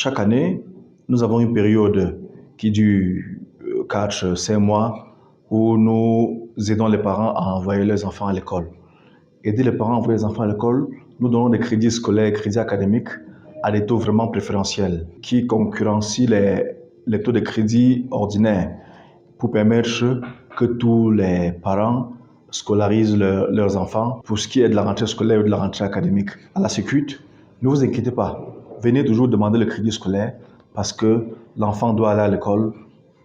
chaque année, nous avons une période qui dure 4-5 mois où nous aidons les parents à envoyer leurs enfants à l'école. Aider les parents à envoyer les enfants à l'école, nous donnons des crédits scolaires, crédits académiques à des taux vraiment préférentiels qui concurrencient les taux de crédit ordinaires pour permettre que tous les parents scolarisent leurs enfants pour ce qui est de la rentrée scolaire ou de la rentrée académique. À la Sécurité, ne vous inquiétez pas, venez toujours demander le crédit scolaire parce que l'enfant doit aller à l'école,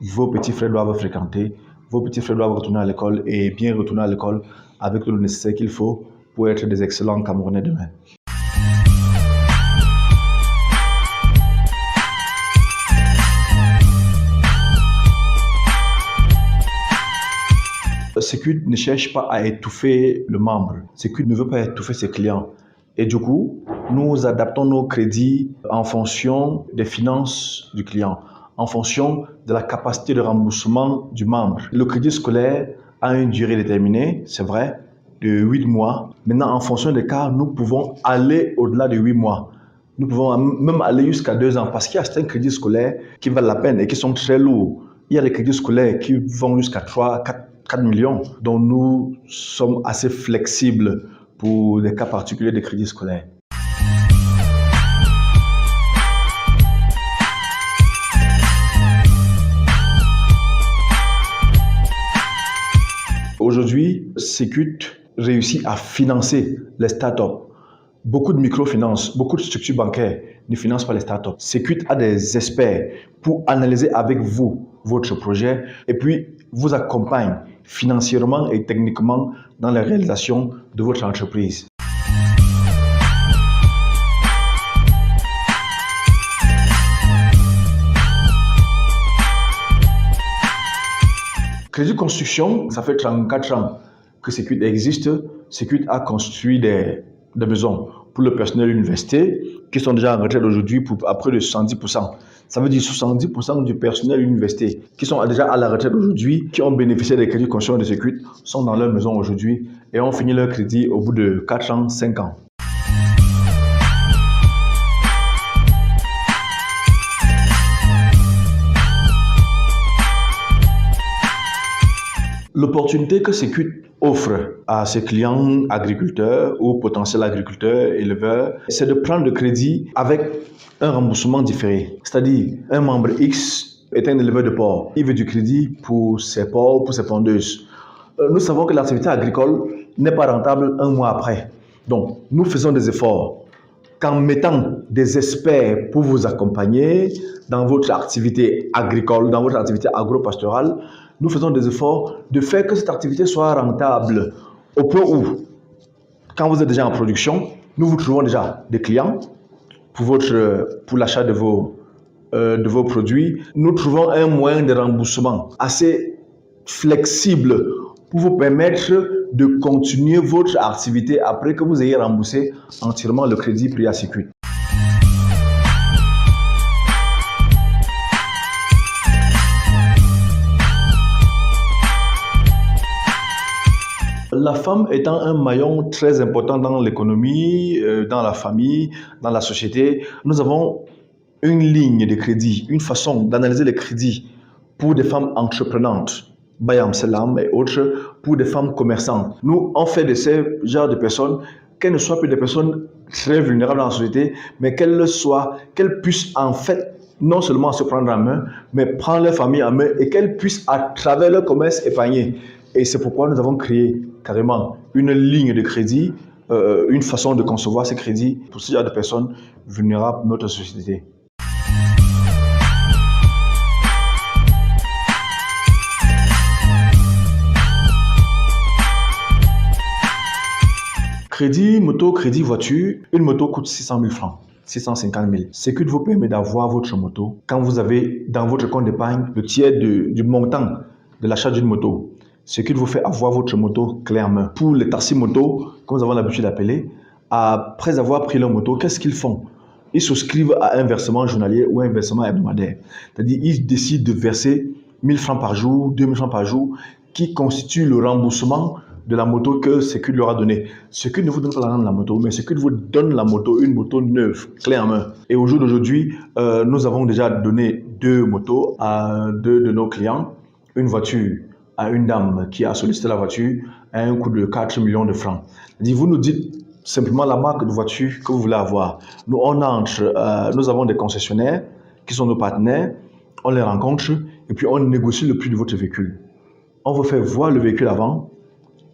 vos petits frères doivent fréquenter, vos petits frères doivent retourner à l'école et bien retourner à l'école avec tout le nécessaire qu'il faut pour être des excellents Camerounais demain. Sécurité ne cherche pas à étouffer le membre. Sécurité ne veut pas étouffer ses clients. Et du coup, nous adaptons nos crédits en fonction des finances du client, en fonction de la capacité de remboursement du membre. Le crédit scolaire a une durée déterminée, c'est vrai, de 8 mois. Maintenant, en fonction des cas, nous pouvons aller au-delà de 8 mois. Nous pouvons même aller jusqu'à 2 ans parce qu'il y a certains crédits scolaires qui valent la peine et qui sont très lourds. Il y a des crédits scolaires qui vont jusqu'à 4 millions. Donc nous sommes assez flexibles pour des cas particuliers de crédits scolaires. Aujourd'hui, Sécurité réussit à financer les startups. Beaucoup de microfinances, beaucoup de structures bancaires ne financent pas les startups. Sécurité a des experts pour analyser avec vous votre projet et puis vous accompagne financièrement et techniquement dans la réalisation de votre entreprise. Crédit Construction, ça fait 34 ans que Sécurité existe. Sécurité a construit des maisons pour le personnel de l'université qui sont déjà en retraite aujourd'hui à près de 70%. Ça veut dire 70% du personnel de l'université qui sont déjà à la retraite aujourd'hui, qui ont bénéficié des crédits construction de Sécurité, sont dans leur maison aujourd'hui et ont fini leur crédit au bout de 4 ans, 5 ans. L'opportunité que Sécurité offre à ses clients agriculteurs ou potentiels agriculteurs, éleveurs, c'est de prendre le crédit avec un remboursement différé. C'est-à-dire, un membre X est un éleveur de porc. Il veut du crédit pour ses porcs, pour ses pondeuses. Nous savons que l'activité agricole n'est pas rentable un mois après. Donc, nous faisons des efforts qu'en mettant des experts pour vous accompagner dans votre activité agricole, dans votre activité agro-pastorale, nous faisons des efforts de faire que cette activité soit rentable au point où, quand vous êtes déjà en production, nous vous trouvons déjà des clients pour l'achat de vos produits. Nous trouvons un moyen de remboursement assez flexible pour vous permettre de continuer votre activité après que vous ayez remboursé entièrement le crédit pris à Sécurité. La femme étant un maillon très important dans l'économie, dans la famille, dans la société, nous avons une ligne de crédit, une façon d'analyser les crédits pour des femmes entreprenantes, Bayam Selam et autres, pour des femmes commerçantes. Nous, on fait de ces genres de personnes qu'elles ne soient plus des personnes très vulnérables dans la société, mais qu'elles puissent en fait non seulement se prendre en main, mais prendre leur famille en main et qu'elles puissent à travers leur commerce épargner. Et c'est pourquoi nous avons créé carrément une ligne de crédit, une façon de concevoir ces crédits pour ce genre de personnes vulnérables de notre société. Crédit moto, crédit voiture, une moto coûte 600 000 francs. 650 000. Sécurité vous permet d'avoir votre moto quand vous avez dans votre compte d'épargne le tiers du montant de l'achat d'une moto. Sécurité vous fait avoir votre moto clé en main. Pour les taxis moto, comme nous avons l'habitude d'appeler, après avoir pris leur moto, qu'est-ce qu'ils font? Ils souscrivent à un versement journalier ou un versement hebdomadaire. C'est-à-dire ils décident de verser 1 000 francs par jour, 2 000 francs par jour, qui constitue le remboursement de la moto que Sécurité leur a donnée. Sécurité ne vous donne pas l'argent de la moto, mais Sécurité vous donne la moto, une moto neuve, clé en main. Et au jour d'aujourd'hui, nous avons déjà donné 2 motos à 2 de nos clients, une voiture à une dame qui a sollicité la voiture à un coût de 4 millions de francs. Vous nous dites simplement la marque de voiture que vous voulez avoir. Nous, nous avons des concessionnaires qui sont nos partenaires, on les rencontre et puis on négocie le prix de votre véhicule. On vous fait voir le véhicule avant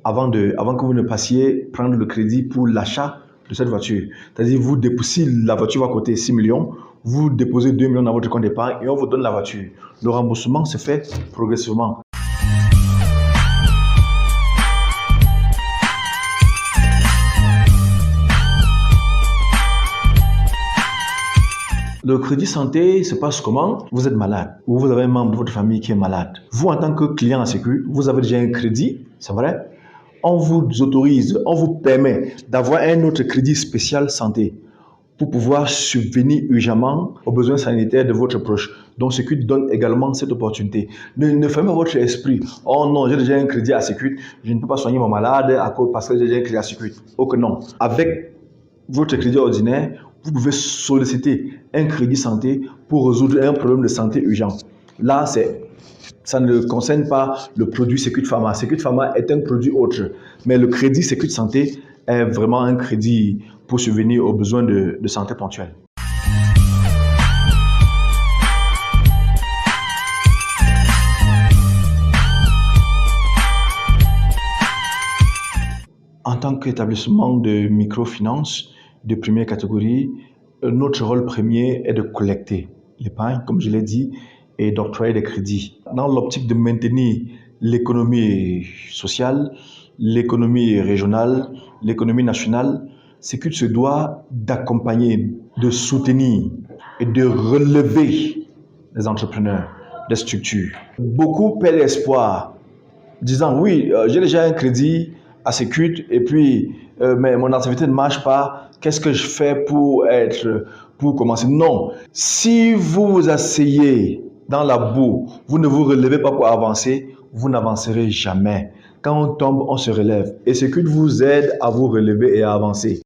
que vous ne passiez prendre le crédit pour l'achat de cette voiture. C'est-à-dire, si la voiture va coûter 6 millions, vous déposez 2 millions dans votre compte d'épargne et on vous donne la voiture. Le remboursement se fait progressivement. Le crédit santé se passe comment? Vous êtes malade ou vous avez un membre de votre famille qui est malade. Vous, en tant que client à Sécurité, vous avez déjà un crédit, c'est vrai. On vous autorise, on vous permet d'avoir un autre crédit spécial santé pour pouvoir subvenir urgemment aux besoins sanitaires de votre proche. Donc, Sécurité donne également cette opportunité. Ne fermez pas votre esprit. Oh non, j'ai déjà un crédit à Sécurité, je ne peux pas soigner mon malade parce que j'ai déjà un crédit à Sécurité. Oh que non. Avec votre crédit ordinaire, vous pouvez solliciter un crédit santé pour résoudre un problème de santé urgent. Là, ça ne concerne pas le produit Sécurité Pharma. Sécurité Pharma est un produit autre. Mais le crédit Sécurité Santé est vraiment un crédit pour subvenir aux besoins de santé ponctuels. En tant qu'établissement de microfinance de première catégorie, notre rôle premier est de collecter l'épargne, comme je l'ai dit, et d'octroyer des crédits. Dans l'optique de maintenir l'économie sociale, l'économie régionale, l'économie nationale, Sécurité se doit d'accompagner, de soutenir et de relever les entrepreneurs, les structures. Beaucoup perdent l'espoir, disant oui, j'ai déjà un crédit à Sécurité et puis mais mon activité ne marche pas. Qu'est-ce que je fais pour commencer? Non. Si vous vous asseyez dans la boue, vous ne vous relevez pas pour avancer, vous n'avancerez jamais. Quand on tombe, on se relève. Et Sécurité vous aide à vous relever et à avancer.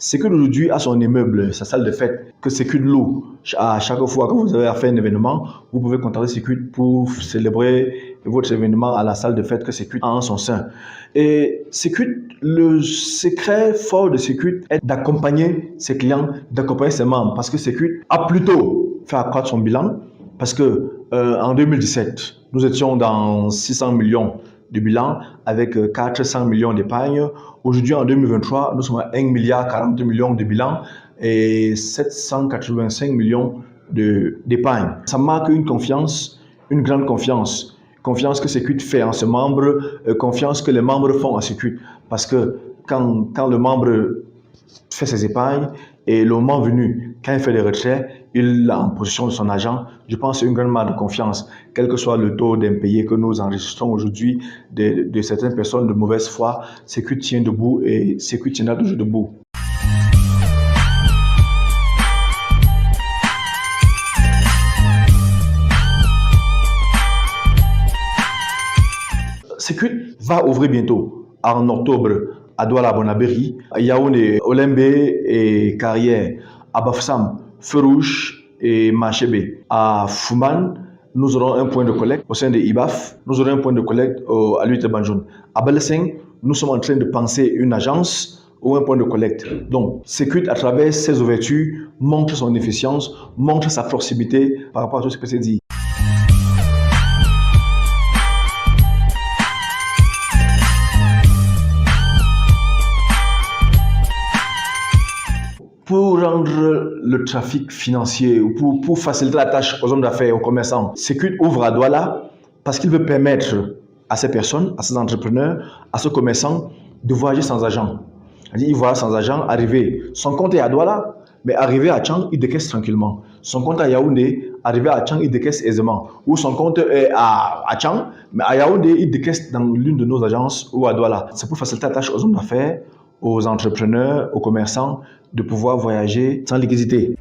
Sécurité aujourd'hui a son immeuble, sa salle de fête, que Sécurité loue. À chaque fois que vous avez à faire un événement, vous pouvez contacter Sécurité pour célébrer votre événement à la salle de fête que Sécurité a en son sein. Et Sécurité, le secret fort de Sécurité est d'accompagner ses clients, d'accompagner ses membres, parce que Sécurité a plutôt fait accroître son bilan, parce que en 2017, nous étions dans 600 millions de bilan avec 400 millions d'épargne. Aujourd'hui, en 2023, nous sommes à 1 milliard 40 millions de bilan et 785 millions d'épargne. Ça marque une confiance, une grande confiance. Confiance que Sécurité fait en ses membres, confiance que les membres font en Sécurité. Parce que quand le membre fait ses épargnes et le moment venu, quand il fait les retraits, il est en possession de son argent. Je pense que c'est une grande marque de confiance, quel que soit le taux d'impayé que nous enregistrons aujourd'hui de certaines personnes de mauvaise foi. Sécurité tient debout et Sécurité tiendra toujours debout. Sécurité va ouvrir bientôt, en octobre, à Douala, Bonabéry, à Yaoundé, Olembe et Carrière, à Bafoussam, Ferouche et Machébé. À Fouman, nous aurons un point de collecte au sein de IBAF, nous aurons un point de collecte à l'UT Banjoun. À Beleseng, nous sommes en train de penser une agence ou un point de collecte. Donc, Sécurité, à travers ses ouvertures, montre son efficience, montre sa proximité par rapport à tout ce que c'est dit. Pour rendre le trafic financier ou pour faciliter la tâche aux hommes d'affaires, aux commerçants, Sécurité ouvre à Douala parce qu'il veut permettre à ces personnes, à ces entrepreneurs, à ces commerçants de voyager sans agent. Il voyage sans agent, arriver. Son compte est à Douala, mais arriver à Tchang, il décaisse tranquillement. Son compte à Yaoundé, arriver à Tchang, il décaisse aisément. Ou son compte est à Tchang, mais à Yaoundé, il décaisse dans l'une de nos agences ou à Douala. C'est pour faciliter la tâche aux hommes d'affaires, aux entrepreneurs, aux commerçants de pouvoir voyager sans liquidité.